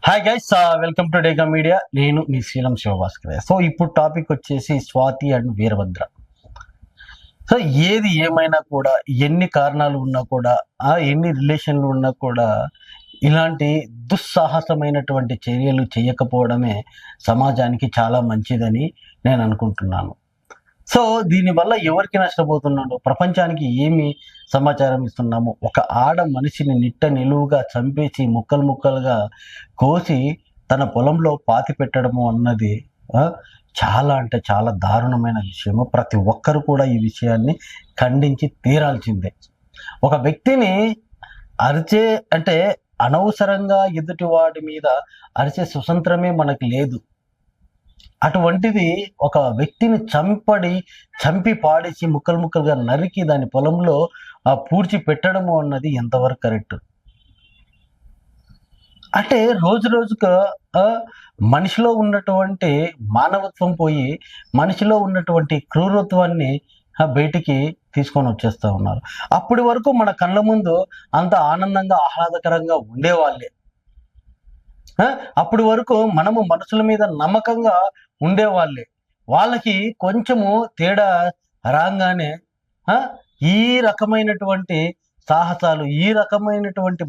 Hi guys, welcome to డేగా media. నేను మీ శ్రీలం Sivabhaskar. So ఇప్పుడు టాపిక్ వచ్చేసి స్వాతి అండ్ వీరభద్ర. సో ఏది ఏమైనా కూడా, ఎన్ని కారణాలు ఉన్నా కూడా, ఎన్ని రిలేషన్లు ఉన్నా కూడా, ఇలాంటి దుస్సాహసమైనటువంటి చర్యలు చేయకపోవడమే సమాజానికి చాలా మంచిదని నేను అనుకుంటున్నాను. సో దీనివల్ల ఎవరికి నష్టపోతున్నాడు, ప్రపంచానికి ఏమి సమాచారం ఇస్తున్నాము? ఒక ఆడ మనిషిని నిట్ట నిలువుగా చంపేసి ముక్కలు ముక్కలుగా కోసి తన పొలంలో పాతి పెట్టడము అన్నది ఆ, చాలా అంటే చాలా దారుణమైన విషయము. ప్రతి ఒక్కరు కూడా ఈ విషయాన్ని ఖండించి తీరాల్సిందే. ఒక వ్యక్తిని అరిచే అంటే అనవసరంగా ఎదుటి వాడి మీద అరిచే స్వతంత్రమే మనకు లేదు. అటువంటిది ఒక వ్యక్తిని చంపి పాడేసి ముక్కలు ముక్కలుగా నరికి దాని పొలంలో పూడ్చి పెట్టడము అన్నది ఎంతవరకు కరెక్ట్? అంటే రోజు రోజుకు మనిషిలో ఉన్నటువంటి మానవత్వం పోయి మనిషిలో ఉన్నటువంటి క్రూరత్వాన్ని బయటికి తీసుకొని వచ్చేస్తూ ఉన్నారు. అప్పటి వరకు మన కళ్ళ ముందు అంత ఆనందంగా ఆహ్లాదకరంగా ఉండేవాళ్ళే. అప్పటి వరకు మనము మనుషుల మీద నమ్మకంగా ఉండేవాళ్ళే. వాళ్ళకి కొంచెము తేడా రాగానే ఈ రకమైనటువంటి సాహసాలు, ఈ రకమైనటువంటి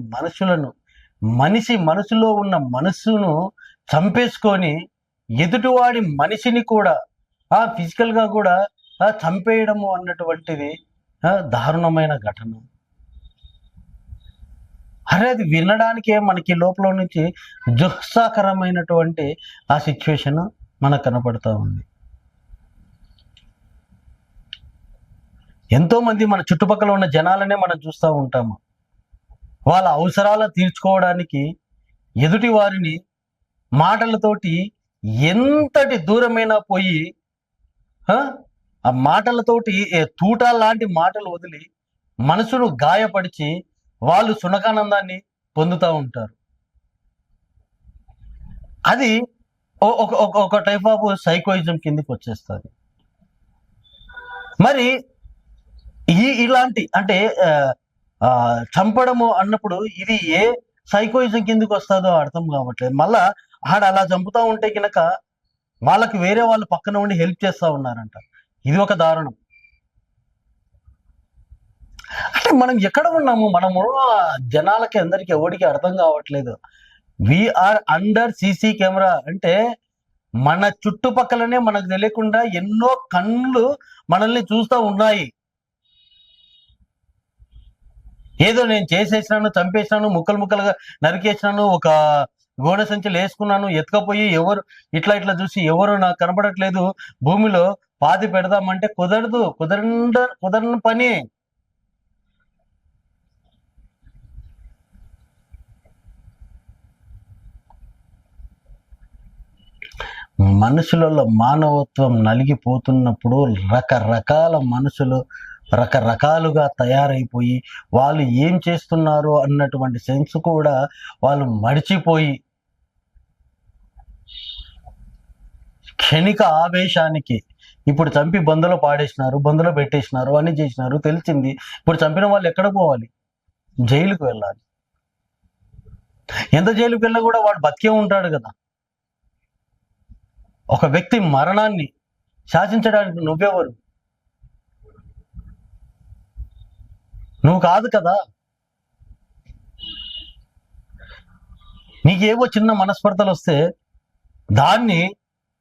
మనసులో ఉన్న మనస్సును చంపేసుకొని ఎదుటివాడి మనిషిని కూడా ఫిజికల్గా కూడా చంపేయడము అన్నటువంటిది దారుణమైన ఘటన. అరే అది వినడానికే మనకి లోపల నుంచి జుహ్సాకరమైనటువంటి ఆ సిచ్యువేషన్ మనకు కనపడుతూ ఉంది. ఎంతో మంది మన చుట్టుపక్కల ఉన్న జనాలనే మనం చూస్తూ ఉంటాము. వాళ్ళ అవసరాలు తీర్చుకోవడానికి ఎదుటి వారిని మాటలతోటి ఎంతటి దూరమైనా పోయి ఆ మాటలతోటి తూటా లాంటి మాటలు వదిలి మనసును గాయపరిచి వాళ్ళు సునకానందాన్ని పొందుతూ ఉంటారు. అది ఒక టైప్ ఆఫ్ సైకోయిజం కిందకి వచ్చేస్తుంది. మరి ఇలాంటి అంటే చంపడము అన్నప్పుడు ఇది ఏ సైకోయిజం కిందకి వస్తుందో అర్థం కావట్లేదు. మళ్ళా ఆడ అలా చంపుతా ఉంటే కనుక వాళ్ళకి వేరే వాళ్ళు పక్కన ఉండి హెల్ప్ చేస్తూ ఉన్నారంట. ఇది ఒక దారుణం. అంటే మనం ఎక్కడ ఉన్నాము? మనము జనాలకి అందరికి ఎవరికి అర్థం కావట్లేదు. We are under CC camera. అంటే మన చుట్టుపక్కలనే మనకు తెలియకుండా ఎన్నో కళ్ళు మనల్ని చూస్తూ ఉన్నాయి. ఏదో నేను చేసేసినాను, చంపేసినాను, ముక్కలు ముక్కలుగా నరికేసినాను, ఒక గోనె సంచులు వేసుకున్నాను, ఎత్తుకపోయి ఎవరు ఇట్లా చూసి ఎవరు నాకు కనపడట్లేదు భూమిలో పాతి పెడదామంటే కుదరని పని. మనుషులలో మానవత్వం నలిగిపోతున్నప్పుడు రకరకాల మనుషులు రకరకాలుగా తయారైపోయి వాళ్ళు ఏం చేస్తున్నారు అన్నటువంటి సెన్స్ కూడా వాళ్ళు మడిచిపోయి క్షణిక ఆవేశానికి ఇప్పుడు చంపి బందులో పాడేసినారు, బందులో పెట్టేసినారు, అన్ని చేసినారు, తెలిసింది. ఇప్పుడు చంపిన వాళ్ళు ఎక్కడ పోవాలి? జైలుకు వెళ్ళాలి. ఎంత జైలుకు వెళ్ళినా కూడా వాడు బతికే ఉంటాడు కదా. ఒక వ్యక్తి మరణాన్ని శాసించడానికి నువ్వెవరు? నువ్వు కాదు కదా. నీకేవో చిన్న మనస్పర్ధలు వస్తే దాన్ని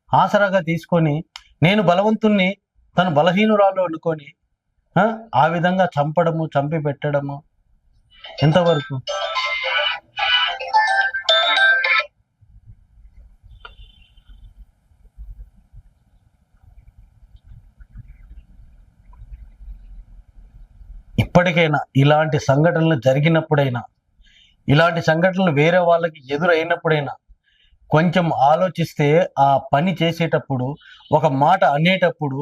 ఆసరాగా తీసుకొని నేను బలవంతుణ్ణి తను బలహీనురాలు అనుకొని ఆ విధంగా చంపడము, చంపి పెట్టడము ఎంతవరకు? ఇప్పటికైనా ఇలాంటి సంఘటనలు జరిగినప్పుడైనా, ఇలాంటి సంఘటనలు వేరే వాళ్ళకి ఎదురైనప్పుడైనా కొంచెం ఆలోచిస్తే ఆ పని చేసేటప్పుడు, ఒక మాట అనేటప్పుడు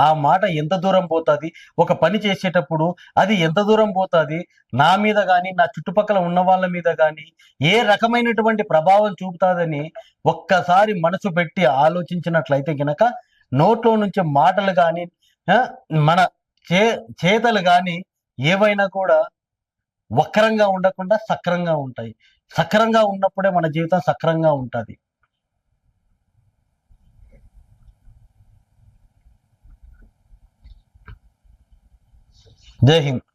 ఆ మాట ఎంత దూరం పోతుంది, ఒక పని చేసేటప్పుడు అది ఎంత దూరం పోతుంది, నా మీద కానీ నా చుట్టుపక్కల ఉన్న వాళ్ళ మీద కానీ ఏ రకమైనటువంటి ప్రభావం చూపుతుందని ఒక్కసారి మనసు పెట్టి ఆలోచించినట్లయితే గనక నోట్లో నుంచి మాటలు కానీ మన చేతలు కానీ ఏవైనా కూడా వక్రంగా ఉండకుండా సక్రంగా ఉంటాయి. సక్రంగా ఉన్నప్పుడే మన జీవితం సక్రంగా ఉంటుంది. జై హింద్.